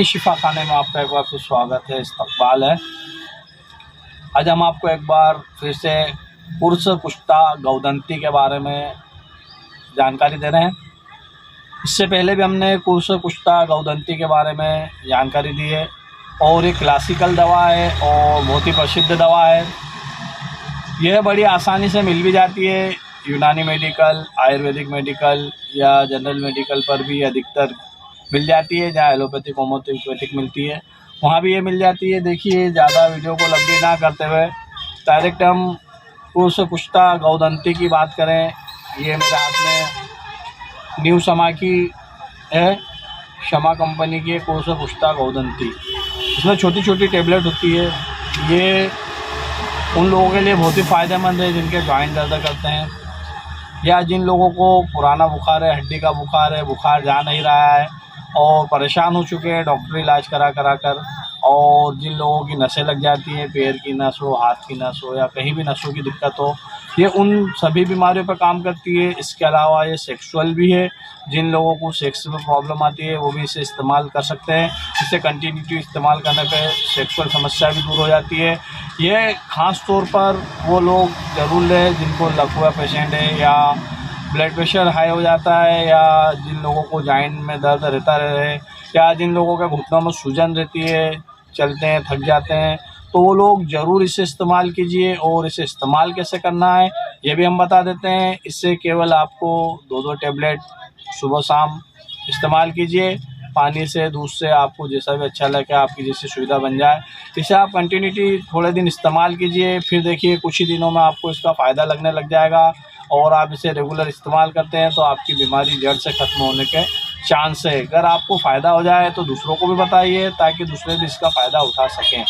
शिफा खाने में आपका एक बार फिर स्वागत है, इस्तकबाल है। आज हम आपको एक बार फिर से पुरुष कुष्ठा गौदंती के बारे में जानकारी दे रहे हैं। इससे पहले भी हमने पुरुष कुष्ठा गौदंती के बारे में जानकारी दी है और ये क्लासिकल दवा है और बहुत ही प्रसिद्ध दवा है। यह बड़ी आसानी से मिल भी जाती है, यूनानी मेडिकल, आयुर्वेदिक मेडिकल या जनरल मेडिकल पर भी अधिकतर मिल जाती है। जहाँ एलोपैथिक होम्योपैथिक मिलती है वहाँ भी ये मिल जाती है। देखिए, ज़्यादा वीडियो को लंबी ना करते हुए डायरेक्ट हम पुरुष कुष्ठा गौदंती की बात करें। ये मेरे हाथ में न्यू शमा की है, शमा कंपनी की पुरुष कुष्ठा गौदंती। इसमें छोटी छोटी टेबलेट होती है। ये उन लोगों के लिए बहुत ही फ़ायदेमंद है जिनके जॉइंट दर्द करते हैं या जिन लोगों को पुराना बुखार है, हड्डी का बुखार है, बुखार जा नहीं रहा है और परेशान हो चुके हैं डॉक्टरी इलाज करा कर, और जिन लोगों की नसें लग जाती हैं, पैर की नस हो, हाथ की नस हो या कहीं भी नसों की दिक्कत हो, ये उन सभी बीमारियों पर काम करती है। इसके अलावा ये सेक्सुअल भी है। जिन लोगों को सेक्स में प्रॉब्लम आती है वो भी इसे इस्तेमाल कर सकते हैं। इसे कंटिन्यूटी इस्तेमाल करने पे सेक्सुअल समस्या भी दूर हो जाती है। ये ख़ास तौर पर वो लोग ज़रूर लें जिनको लकवा पेशेंट है या ब्लड प्रेशर हाई हो जाता है या जिन लोगों को जॉइंट में दर्द रहता रहे या जिन लोगों के घुटनों में सूजन रहती है, चलते हैं थक जाते हैं, तो वो लोग ज़रूर इसे इस्तेमाल कीजिए। और इसे इस्तेमाल कैसे करना है ये भी हम बता देते हैं। इससे केवल आपको 2-2 टेबलेट सुबह शाम इस्तेमाल कीजिए। पानी से, दूध से, आपको जैसा भी अच्छा लगे, आपकी जैसी सुविधा बन जाए। इसे आप कंटिन्यूटी थोड़े दिन इस्तेमाल कीजिए, फिर देखिए कुछ ही दिनों में आपको इसका फ़ायदा लगने लग जाएगा और आप इसे रेगुलर इस्तेमाल करते हैं तो आपकी बीमारी जड़ से ख़त्म होने के चांस है। अगर आपको फ़ायदा हो जाए तो दूसरों को भी बताइए ताकि दूसरे भी इसका फ़ायदा उठा सकें।